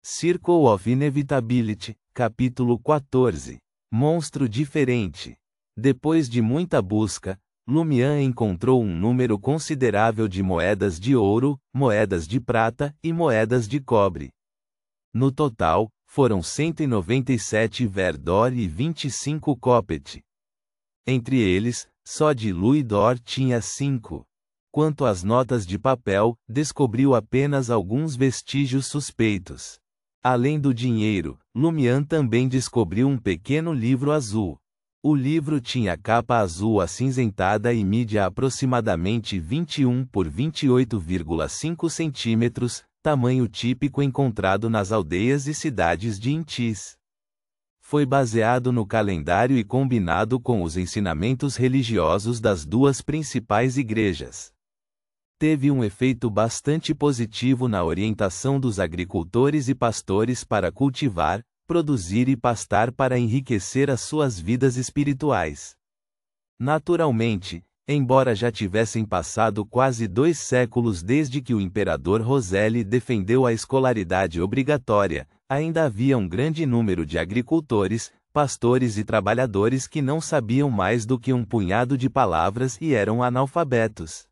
Circle of Inevitability, capítulo 14. Monstro diferente. Depois de muita busca, Lumian encontrou um número considerável de moedas de ouro, moedas de prata e moedas de cobre. No total, foram 197 verdor e 25 copet. Entre eles, só de louis d'or tinha 5. Quanto às notas de papel, descobriu apenas alguns vestígios suspeitos. Além do dinheiro, Lumian também descobriu um pequeno livro azul. O livro tinha capa azul acinzentada e mídia aproximadamente 21 por 28,5 centímetros, tamanho típico encontrado nas aldeias e cidades de Intis. Foi baseado no calendário e combinado com os ensinamentos religiosos das duas principais igrejas. Teve um efeito bastante positivo na orientação dos agricultores e pastores para cultivar, produzir e pastar para enriquecer as suas vidas espirituais. Naturalmente, embora já tivessem passado quase 2 séculos desde que o imperador Roselle defendeu a escolaridade obrigatória, ainda havia um grande número de agricultores, pastores e trabalhadores que não sabiam mais do que um punhado de palavras e eram analfabetos.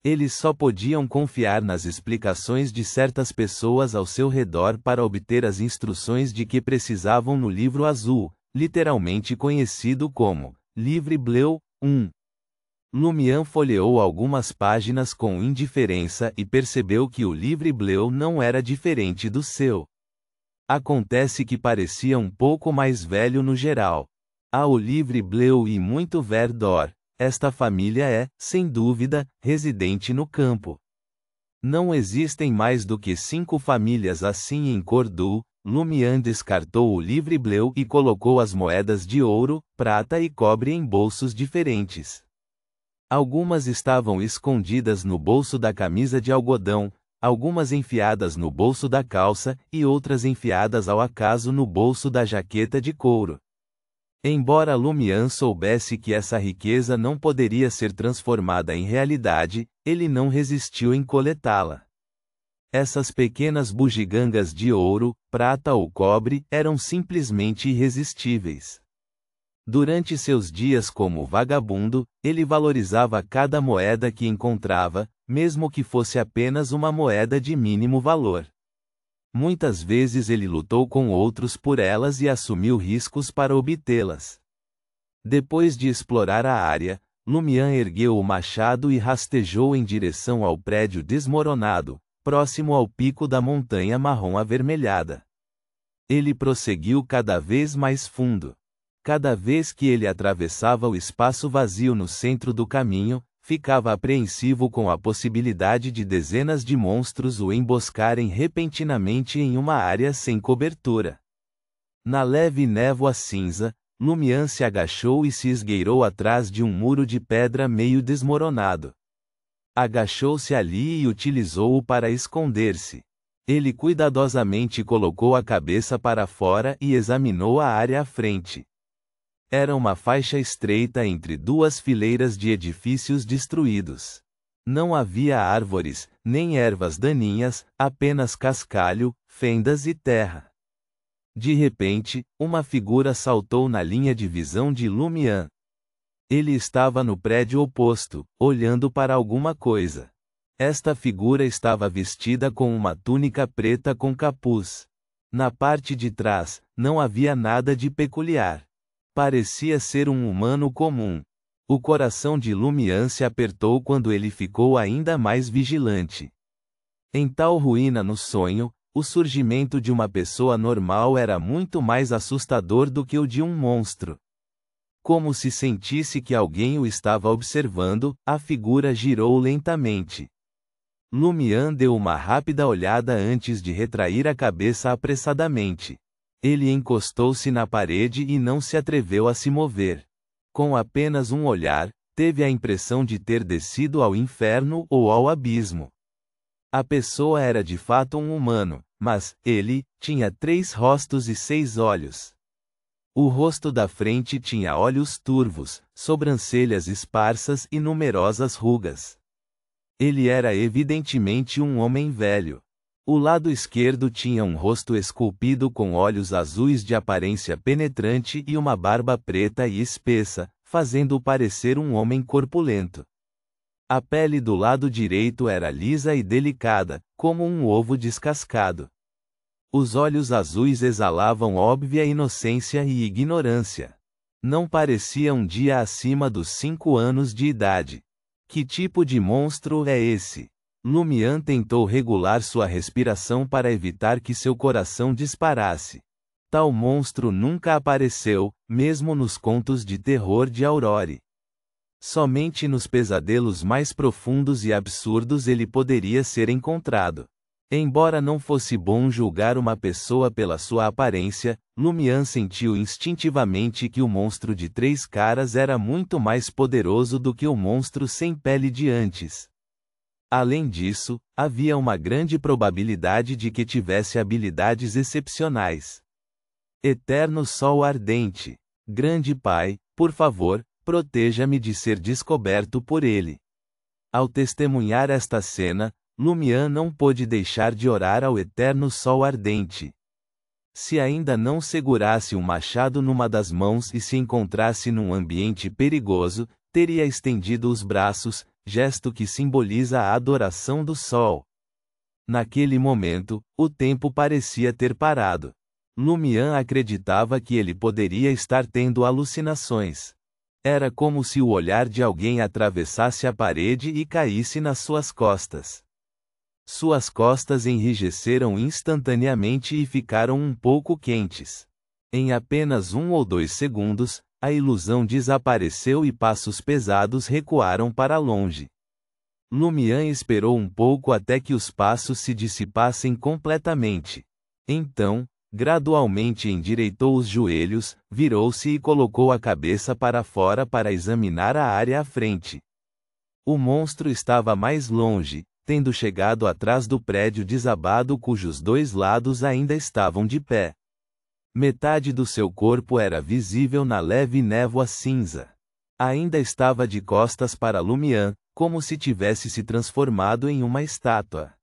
Eles só podiam confiar nas explicações de certas pessoas ao seu redor para obter as instruções de que precisavam no livro azul, literalmente conhecido como Livre Bleu 1. Lumian folheou algumas páginas com indiferença e percebeu que o Livre Bleu não era diferente do seu. Acontece que parecia um pouco mais velho no geral. Há o Livre Bleu e muito verdor. Esta família é, sem dúvida, residente no campo. Não existem mais do que 5 famílias assim em Cordoue. Lumian descartou o Livre Bleu e colocou as moedas de ouro, prata e cobre em bolsos diferentes. Algumas estavam escondidas no bolso da camisa de algodão, algumas enfiadas no bolso da calça e outras enfiadas ao acaso no bolso da jaqueta de couro. Embora Lumian soubesse que essa riqueza não poderia ser transformada em realidade, ele não resistiu em coletá-la. Essas pequenas bugigangas de ouro, prata ou cobre eram simplesmente irresistíveis. Durante seus dias como vagabundo, ele valorizava cada moeda que encontrava, mesmo que fosse apenas uma moeda de mínimo valor. Muitas vezes ele lutou com outros por elas e assumiu riscos para obtê-las. Depois de explorar a área, Lumian ergueu o machado e rastejou em direção ao prédio desmoronado, próximo ao pico da montanha marrom avermelhada. Ele prosseguiu cada vez mais fundo. Cada vez que ele atravessava o espaço vazio no centro do caminho, ficava apreensivo com a possibilidade de dezenas de monstros o emboscarem repentinamente em uma área sem cobertura. Na leve névoa cinza, Lumian se agachou e se esgueirou atrás de um muro de pedra meio desmoronado. Agachou-se ali e utilizou-o para esconder-se. Ele cuidadosamente colocou a cabeça para fora e examinou a área à frente. Era uma faixa estreita entre 2 fileiras de edifícios destruídos. Não havia árvores, nem ervas daninhas, apenas cascalho, fendas e terra. De repente, uma figura saltou na linha de visão de Lumian. Ele estava no prédio oposto, olhando para alguma coisa. Esta figura estava vestida com uma túnica preta com capuz. Na parte de trás, não havia nada de peculiar. Parecia ser um humano comum. O coração de Lumian se apertou quando ele ficou ainda mais vigilante. Em tal ruína no sonho, o surgimento de uma pessoa normal era muito mais assustador do que o de um monstro. Como se sentisse que alguém o estava observando, a figura girou lentamente. Lumian deu uma rápida olhada antes de retrair a cabeça apressadamente. Ele encostou-se na parede e não se atreveu a se mover. Com apenas um olhar, teve a impressão de ter descido ao inferno ou ao abismo. A pessoa era de fato um humano, mas ele tinha 3 rostos e 6 olhos. O rosto da frente tinha olhos turvos, sobrancelhas esparsas e numerosas rugas. Ele era evidentemente um homem velho. O lado esquerdo tinha um rosto esculpido com olhos azuis de aparência penetrante e uma barba preta e espessa, fazendo-o parecer um homem corpulento. A pele do lado direito era lisa e delicada, como um ovo descascado. Os olhos azuis exalavam óbvia inocência e ignorância. Não parecia um dia acima dos 5 anos de idade. Que tipo de monstro é esse? Lumian tentou regular sua respiração para evitar que seu coração disparasse. Tal monstro nunca apareceu, mesmo nos contos de terror de Aurore. Somente nos pesadelos mais profundos e absurdos ele poderia ser encontrado. Embora não fosse bom julgar uma pessoa pela sua aparência, Lumian sentiu instintivamente que o monstro de 3 caras era muito mais poderoso do que o monstro sem pele de antes. Além disso, havia uma grande probabilidade de que tivesse habilidades excepcionais. Eterno Sol Ardente. Grande Pai, por favor, proteja-me de ser descoberto por ele. Ao testemunhar esta cena, Lumian não pôde deixar de orar ao Eterno Sol Ardente. Se ainda não segurasse um machado numa das mãos e se encontrasse num ambiente perigoso, teria estendido os braços, gesto que simboliza a adoração do sol. Naquele momento, o tempo parecia ter parado. Lumian acreditava que ele poderia estar tendo alucinações. Era como se o olhar de alguém atravessasse a parede e caísse nas suas costas. Suas costas enrijeceram instantaneamente e ficaram um pouco quentes. Em apenas 1 ou 2 segundos, a ilusão desapareceu e passos pesados recuaram para longe. Lumian esperou um pouco até que os passos se dissipassem completamente. Então, gradualmente endireitou os joelhos, virou-se e colocou a cabeça para fora para examinar a área à frente. O monstro estava mais longe, tendo chegado atrás do prédio desabado cujos 2 lados ainda estavam de pé. Metade do seu corpo era visível na leve névoa cinza. Ainda estava de costas para Lumian, como se tivesse se transformado em uma estátua.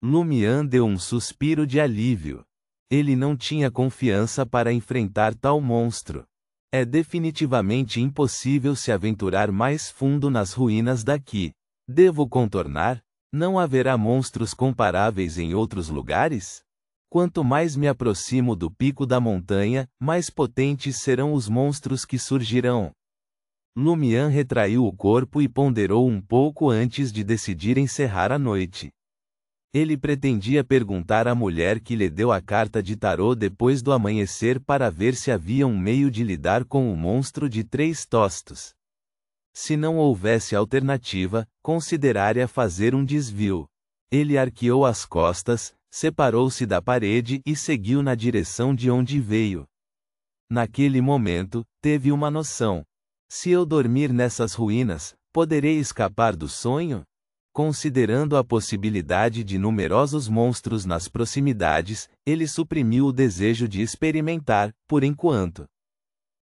Lumian deu um suspiro de alívio. Ele não tinha confiança para enfrentar tal monstro. É definitivamente impossível se aventurar mais fundo nas ruínas daqui. Devo contornar? Não haverá monstros comparáveis em outros lugares? Quanto mais me aproximo do pico da montanha, mais potentes serão os monstros que surgirão. Lumian retraiu o corpo e ponderou um pouco antes de decidir encerrar a noite. Ele pretendia perguntar à mulher que lhe deu a carta de tarô depois do amanhecer para ver se havia um meio de lidar com o monstro de 3 tostos. Se não houvesse alternativa, consideraria fazer um desvio. Ele arqueou as costas, separou-se da parede e seguiu na direção de onde veio. Naquele momento, teve uma noção. Se eu dormir nessas ruínas, poderei escapar do sonho? Considerando a possibilidade de numerosos monstros nas proximidades, ele suprimiu o desejo de experimentar, por enquanto.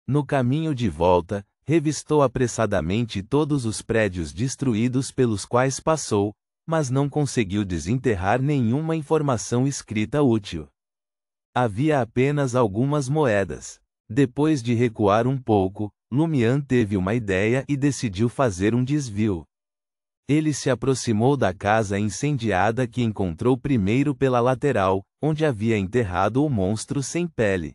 No caminho de volta, revistou apressadamente todos os prédios destruídos pelos quais passou, mas não conseguiu desenterrar nenhuma informação escrita útil. Havia apenas algumas moedas. Depois de recuar um pouco, Lumian teve uma ideia e decidiu fazer um desvio. Ele se aproximou da casa incendiada que encontrou primeiro pela lateral, onde havia enterrado o monstro sem pele.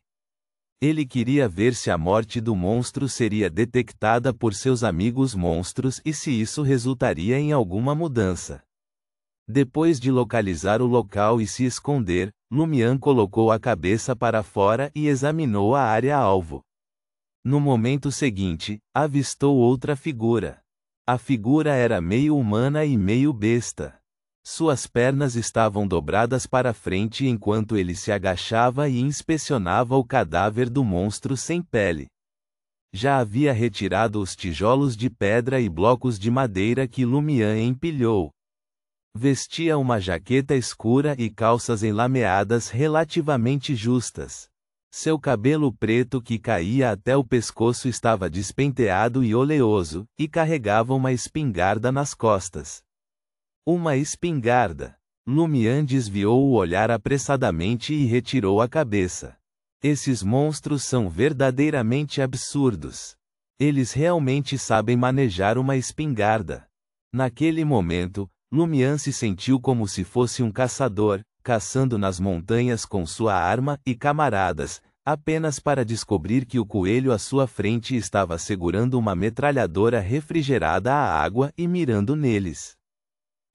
Ele queria ver se a morte do monstro seria detectada por seus amigos monstros e se isso resultaria em alguma mudança. Depois de localizar o local e se esconder, Lumian colocou a cabeça para fora e examinou a área-alvo. No momento seguinte, avistou outra figura. A figura era meio humana e meio besta. Suas pernas estavam dobradas para frente enquanto ele se agachava e inspecionava o cadáver do monstro sem pele. Já havia retirado os tijolos de pedra e blocos de madeira que Lumian empilhou. Vestia uma jaqueta escura e calças enlameadas relativamente justas. Seu cabelo preto que caía até o pescoço estava despenteado e oleoso, e carregava uma espingarda nas costas. Uma espingarda. Lumian desviou o olhar apressadamente e retirou a cabeça. Esses monstros são verdadeiramente absurdos. Eles realmente sabem manejar uma espingarda. Naquele momento, Lumian se sentiu como se fosse um caçador, caçando nas montanhas com sua arma e camaradas, apenas para descobrir que o coelho à sua frente estava segurando uma metralhadora refrigerada à água e mirando neles.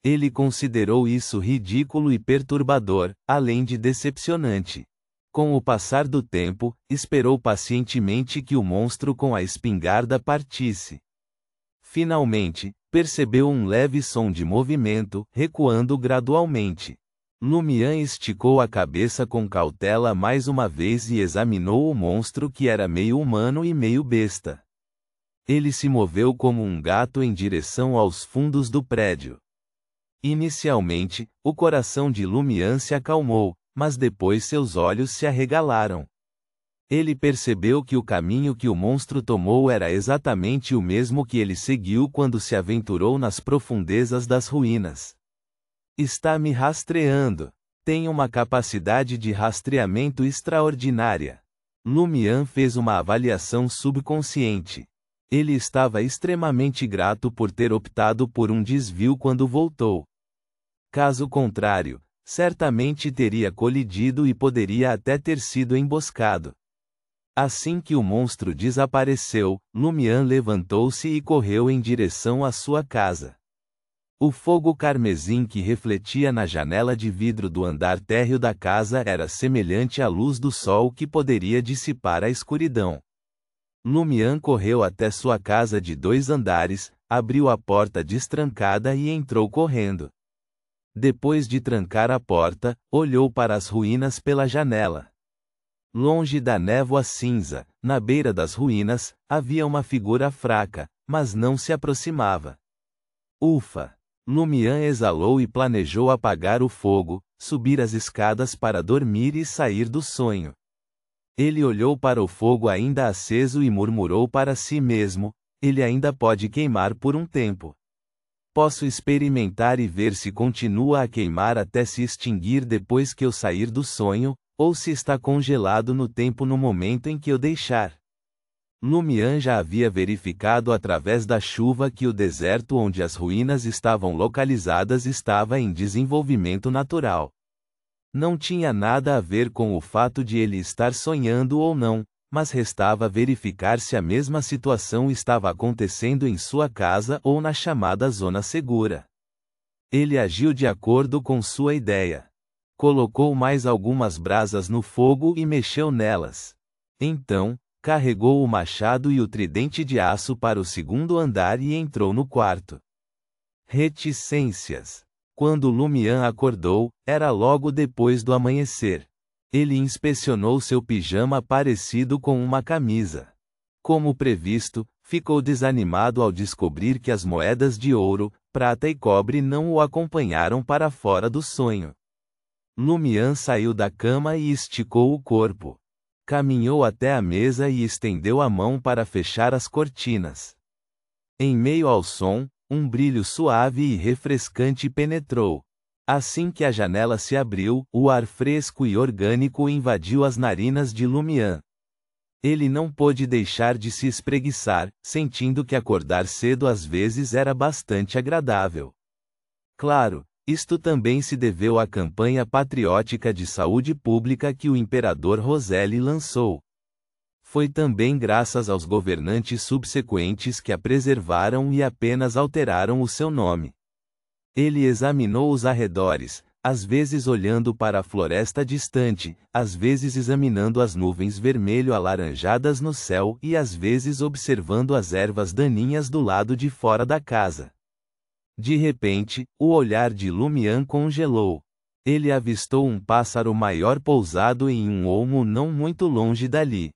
Ele considerou isso ridículo e perturbador, além de decepcionante. Com o passar do tempo, esperou pacientemente que o monstro com a espingarda partisse. Finalmente, percebeu um leve som de movimento, recuando gradualmente. Lumian esticou a cabeça com cautela mais uma vez e examinou o monstro que era meio humano e meio besta. Ele se moveu como um gato em direção aos fundos do prédio. Inicialmente, o coração de Lumian se acalmou, mas depois seus olhos se arregalaram. Ele percebeu que o caminho que o monstro tomou era exatamente o mesmo que ele seguiu quando se aventurou nas profundezas das ruínas. Está me rastreando. Tem uma capacidade de rastreamento extraordinária. Lumian fez uma avaliação subconsciente. Ele estava extremamente grato por ter optado por um desvio quando voltou. Caso contrário, certamente teria colidido e poderia até ter sido emboscado. Assim que o monstro desapareceu, Lumian levantou-se e correu em direção à sua casa. O fogo carmesim que refletia na janela de vidro do andar térreo da casa era semelhante à luz do sol que poderia dissipar a escuridão. Lumian correu até sua casa de 2 andares, abriu a porta destrancada e entrou correndo. Depois de trancar a porta, olhou para as ruínas pela janela. Longe da névoa cinza, na beira das ruínas, havia uma figura fraca, mas não se aproximava. Ufa! Lumian exalou e planejou apagar o fogo, subir as escadas para dormir e sair do sonho. Ele olhou para o fogo ainda aceso e murmurou para si mesmo: ele ainda pode queimar por um tempo. Posso experimentar e ver se continua a queimar até se extinguir depois que eu sair do sonho, ou se está congelado no tempo no momento em que eu deixar. Lumian já havia verificado através da chuva que o deserto onde as ruínas estavam localizadas estava em desenvolvimento natural. Não tinha nada a ver com o fato de ele estar sonhando ou não, mas restava verificar se a mesma situação estava acontecendo em sua casa ou na chamada zona segura. Ele agiu de acordo com sua ideia. Colocou mais algumas brasas no fogo e mexeu nelas. Então, carregou o machado e o tridente de aço para o 2º andar e entrou no quarto. Reticências. Quando Lumian acordou, era logo depois do amanhecer. Ele inspecionou seu pijama parecido com uma camisa. Como previsto, ficou desanimado ao descobrir que as moedas de ouro, prata e cobre não o acompanharam para fora do sonho. Lumian saiu da cama e esticou o corpo. Caminhou até a mesa e estendeu a mão para fechar as cortinas. Em meio ao som, um brilho suave e refrescante penetrou. Assim que a janela se abriu, o ar fresco e orgânico invadiu as narinas de Lumian. Ele não pôde deixar de se espreguiçar, sentindo que acordar cedo às vezes era bastante agradável. Claro, isto também se deveu à campanha patriótica de saúde pública que o imperador Roselle lançou. Foi também graças aos governantes subsequentes que a preservaram e apenas alteraram o seu nome. Ele examinou os arredores, às vezes olhando para a floresta distante, às vezes examinando as nuvens vermelho-alaranjadas no céu e às vezes observando as ervas daninhas do lado de fora da casa. De repente, o olhar de Lumian congelou. Ele avistou um pássaro maior pousado em um olmo não muito longe dali.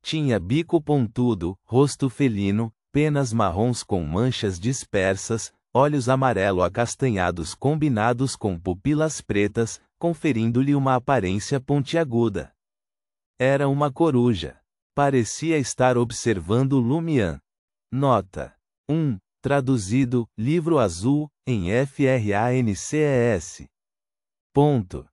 Tinha bico pontudo, rosto felino, penas marrons com manchas dispersas, olhos amarelo-acastanhados combinados com pupilas pretas, conferindo-lhe uma aparência pontiaguda. Era uma coruja. Parecia estar observando Lumian. Nota 1. Traduzido, livro azul, em FRANCES. Ponto.